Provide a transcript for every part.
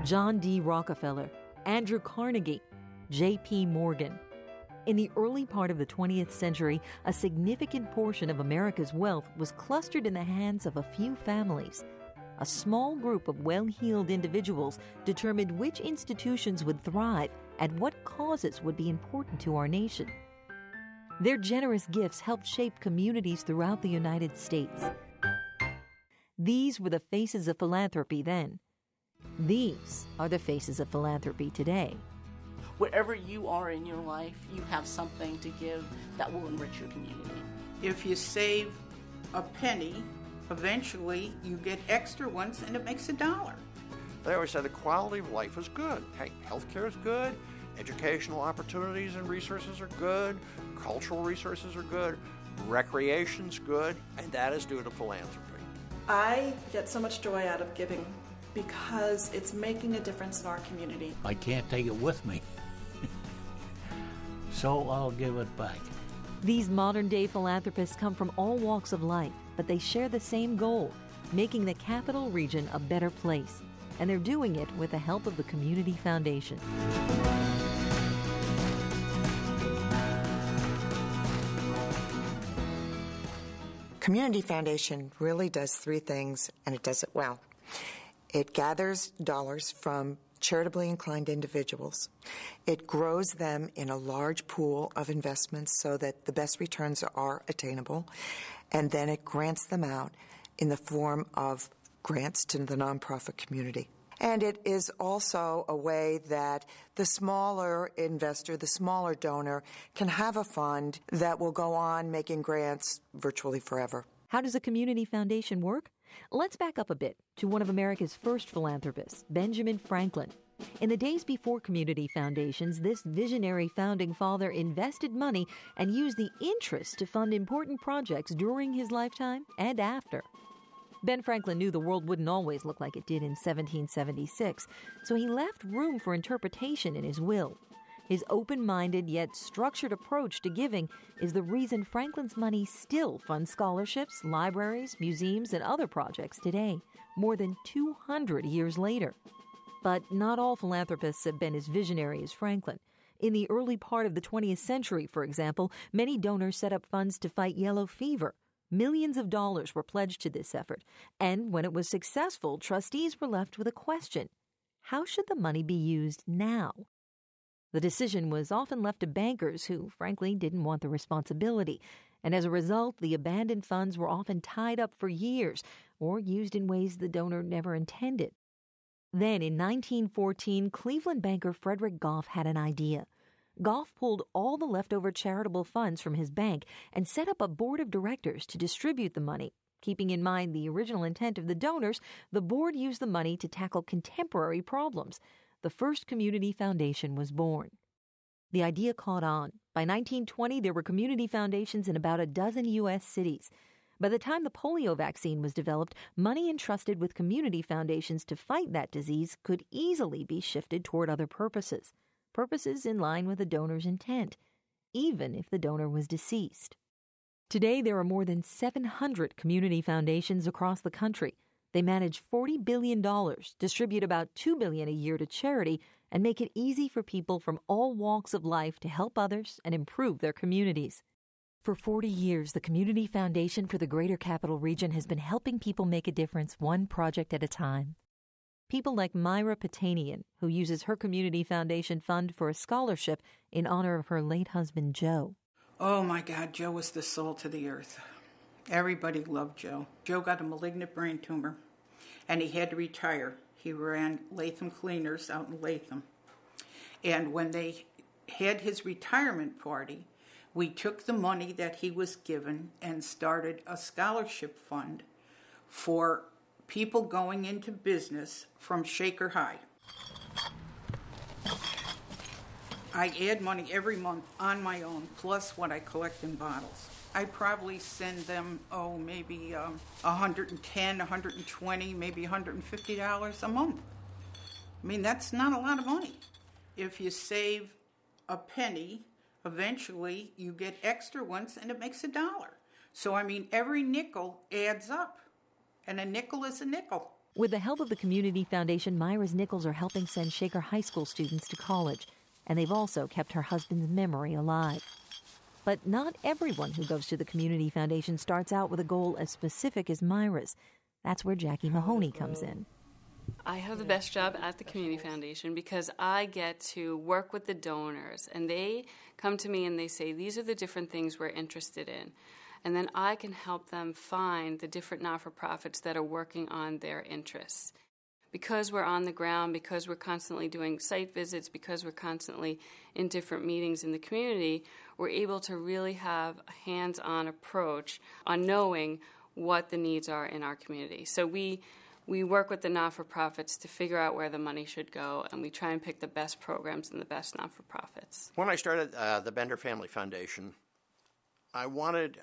John D. Rockefeller, Andrew Carnegie, J.P. Morgan. In the early part of the 20th century, a significant portion of America's wealth was clustered in the hands of a few families. A small group of well-heeled individuals determined which institutions would thrive and what causes would be important to our nation. Their generous gifts helped shape communities throughout the United States. These were the faces of philanthropy then. These are the faces of philanthropy today. Wherever you are in your life, you have something to give that will enrich your community. If you save a penny, eventually you get extra ones and it makes $1. They always say the quality of life is good. Hey, healthcare is good, educational opportunities and resources are good, cultural resources are good, recreation's good, and that is due to philanthropy. I get so much joy out of giving because it's making a difference in our community. I can't take it with me, so I'll give it back. These modern-day philanthropists come from all walks of life, but they share the same goal, making the Capital Region a better place. And they're doing it with the help of the Community Foundation. Community Foundation really does three things, and it does it well. It gathers dollars from charitably inclined individuals. It grows them in a large pool of investments so that the best returns are attainable, and then it grants them out in the form of grants to the nonprofit community. And it is also a way that the smaller investor, the smaller donor, can have a fund that will go on making grants virtually forever. How does a community foundation work? Let's back up a bit to one of America's first philanthropists, Benjamin Franklin. In the days before community foundations, this visionary founding father invested money and used the interest to fund important projects during his lifetime and after. Ben Franklin knew the world wouldn't always look like it did in 1776, so he left room for interpretation in his will. His open-minded yet structured approach to giving is the reason Franklin's money still funds scholarships, libraries, museums, and other projects today, more than 200 years later. But not all philanthropists have been as visionary as Franklin. In the early part of the 20th century, for example, many donors set up funds to fight yellow fever. Millions of dollars were pledged to this effort, and when it was successful, trustees were left with a question: how should the money be used now? The decision was often left to bankers who, frankly, didn't want the responsibility, and as a result, the abandoned funds were often tied up for years or used in ways the donor never intended. Then, in 1914, Cleveland banker Frederick Goff had an idea. Goff pulled all the leftover charitable funds from his bank and set up a board of directors to distribute the money. Keeping in mind the original intent of the donors, the board used the money to tackle contemporary problems. The first community foundation was born. The idea caught on. By 1920, there were community foundations in about a dozen U.S. cities. By the time the polio vaccine was developed, money entrusted with community foundations to fight that disease could easily be shifted toward other purposes in line with the donor's intent, even if the donor was deceased. Today, there are more than 700 community foundations across the country. They manage $40 billion, distribute about $2 billion a year to charity, and make it easy for people from all walks of life to help others and improve their communities. For 40 years, the Community Foundation for the Greater Capital Region has been helping people make a difference one project at a time. People like Myra Patanian, who uses her community foundation fund for a scholarship in honor of her late husband, Joe. Oh my God, Joe was the salt of the earth. Everybody loved Joe. Joe got a malignant brain tumor, and he had to retire. He ran Latham Cleaners out in Latham. And when they had his retirement party, we took the money that he was given and started a scholarship fund for people going into business from Shaker High. I add money every month on my own, plus what I collect in bottles. I probably send them, maybe $110, $120, maybe $150 a month. I mean, that's not a lot of money. If you save a penny, eventually you get extra ones and it makes $1. So, I mean, every nickel adds up. And a nickel is a nickel. With the help of the Community Foundation, Myra's nickels are helping send Shaker High School students to college, and they've also kept her husband's memory alive. But not everyone who goes to the Community Foundation starts out with a goal as specific as Myra's. That's where Jackie Mahoney comes in. I have the best job at the Community Foundation because I get to work with the donors, and they come to me and they say, these are the different things we're interested in. And then I can help them find the different not-for-profits that are working on their interests. Because we're on the ground, because we're constantly doing site visits, because we're constantly in different meetings in the community, we're able to really have a hands-on approach on knowing what the needs are in our community. So we work with the not-for-profits to figure out where the money should go, and we try and pick the best programs and the best not-for-profits. When I started the Bender Family Foundation, I wanted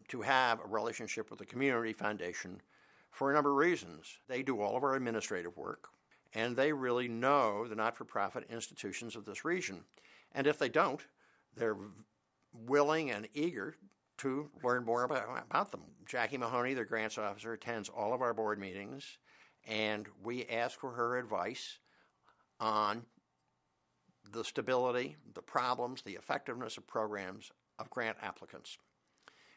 to have a relationship with the Community Foundation for a number of reasons. They do all of our administrative work, and they really know the not-for-profit institutions of this region. And if they don't, they're willing and eager to learn more about them. Jackie Mahoney, their grants officer, attends all of our board meetings, and we ask for her advice on the stability, the problems, the effectiveness of programs of grant applicants.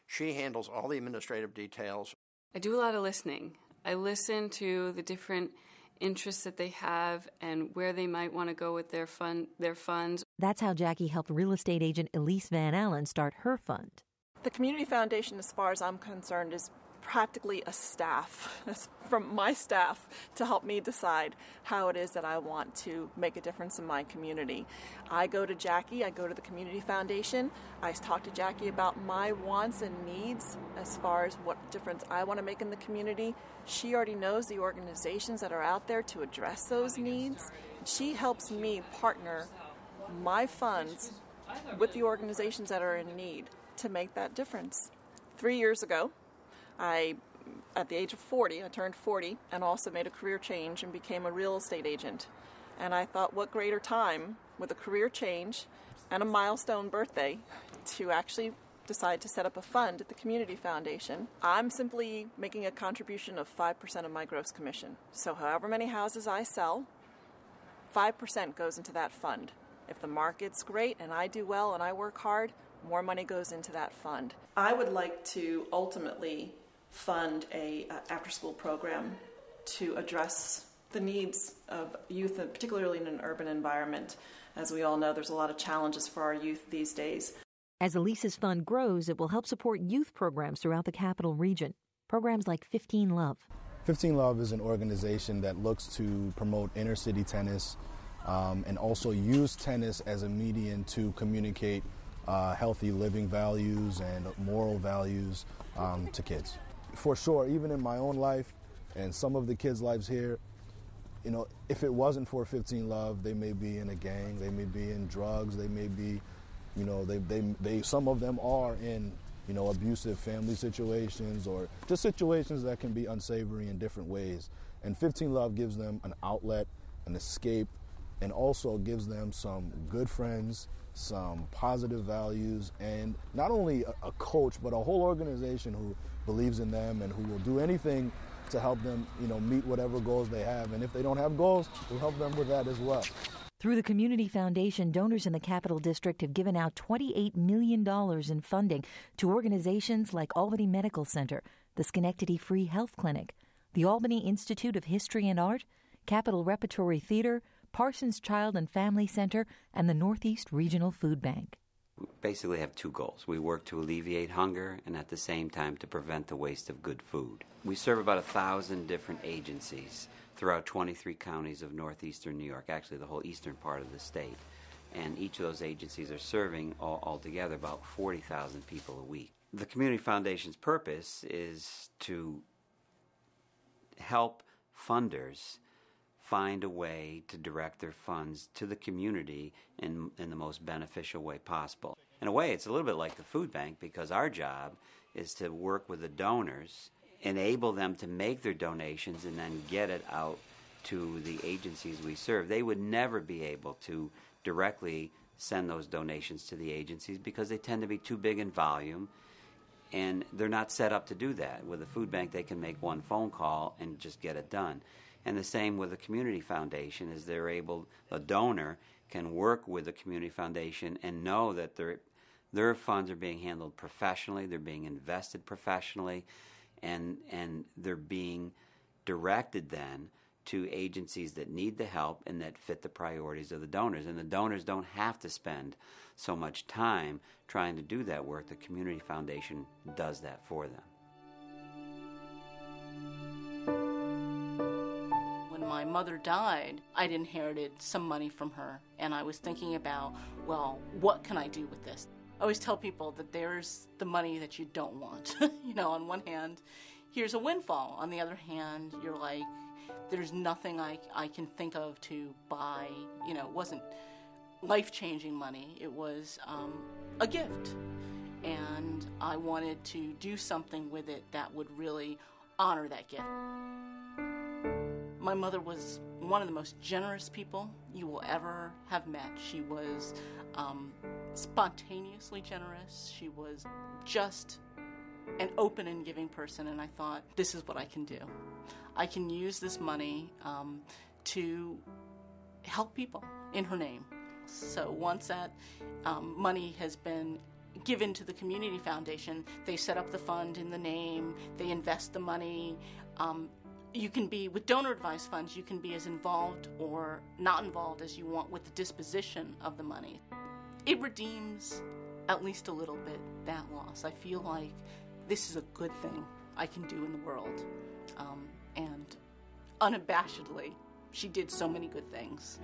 She handles all the administrative details. I do a lot of listening. I listen to the different interests that they have and where they might want to go with their funds. That's how Jackie helped real estate agent Elise Van Allen start her fund. The Community Foundation, as far as I'm concerned, is practically a staff, from my staff, to help me decide how it is that I want to make a difference in my community. I go to Jackie, I go to the Community Foundation, I talk to Jackie about my wants and needs as far as what difference I want to make in the community. She already knows the organizations that are out there to address those needs. She helps me partner my funds with the organizations that are in need to make that difference. 3 years ago, at the age of 40, I turned 40 and also made a career change and became a real estate agent. And I thought, what greater time with a career change and a milestone birthday to actually decide to set up a fund at the Community Foundation. I'm simply making a contribution of 5% of my gross commission. So however many houses I sell, 5% goes into that fund. If the market's great and I do well and I work hard, more money goes into that fund. I would like to ultimately fund a after-school program to address the needs of youth, particularly in an urban environment. As we all know, there's a lot of challenges for our youth these days. As Elise's fund grows, it will help support youth programs throughout the capital region. Programs like 15 Love. 15 Love is an organization that looks to promote inner city tennis and also use tennis as a medium to communicate healthy living values and moral values to kids. For sure, even in my own life and some of the kids' lives here, you know, if it wasn't for 15 Love, they may be in a gang, they may be in drugs, they may be, you know, they some of them are in, you know, abusive family situations or just situations that can be unsavory in different ways. And 15 Love gives them an outlet, an escape, and also gives them some good friends, some positive values, and not only a coach, but a whole organization who believes in them and who will do anything to help them, you know, meet whatever goals they have. And if they don't have goals, we'll help them with that as well. Through the Community Foundation, donors in the Capital District have given out $28 million in funding to organizations like Albany Medical Center, the Schenectady Free Health Clinic, the Albany Institute of History and Art, Capitol Repertory Theater, Parsons Child and Family Center, and the Northeast Regional Food Bank. We basically have two goals. We work to alleviate hunger and at the same time to prevent the waste of good food. We serve about 1,000 different agencies throughout 23 counties of northeastern New York, actually the whole eastern part of the state. And each of those agencies are serving altogether about 40,000 people a week. The Community Foundation's purpose is to help funders find a way to direct their funds to the community in the most beneficial way possible. In a way, it's a little bit like the food bank because our job is to work with the donors, enable them to make their donations, and then get it out to the agencies we serve. They would never be able to directly send those donations to the agencies because they tend to be too big in volume, And they're not set up to do that. With a food bank, they can make one phone call and just get it done. And the same with a community foundation, is a donor can work with a community foundation and know that their funds are being handled professionally, they're being invested professionally, and they're being directed then to agencies that need the help and that fit the priorities of the donors. And the donors don't have to spend so much time trying to do that work. The community foundation does that for them. When my mother died, I'd inherited some money from her, and I was thinking about, well, what can I do with this? I always tell people that there's the money that you don't want. On one hand, here's a windfall. On the other hand, you're like, there's nothing I can think of to buy. It wasn't life-changing money. It was a gift. And I wanted to do something with it that would really honor that gift. My mother was one of the most generous people you will ever have met. She was spontaneously generous. She was just an open and giving person, and I thought, this is what I can do. I can use this money to help people in her name. So once that money has been given to the community foundation, they set up the fund in the name, they invest the money. You can be, with donor advised funds, you can be as involved or not involved as you want with the disposition of the money. It redeems at least a little bit that loss. I feel like this is a good thing I can do in the world. And unabashedly, she did so many good things.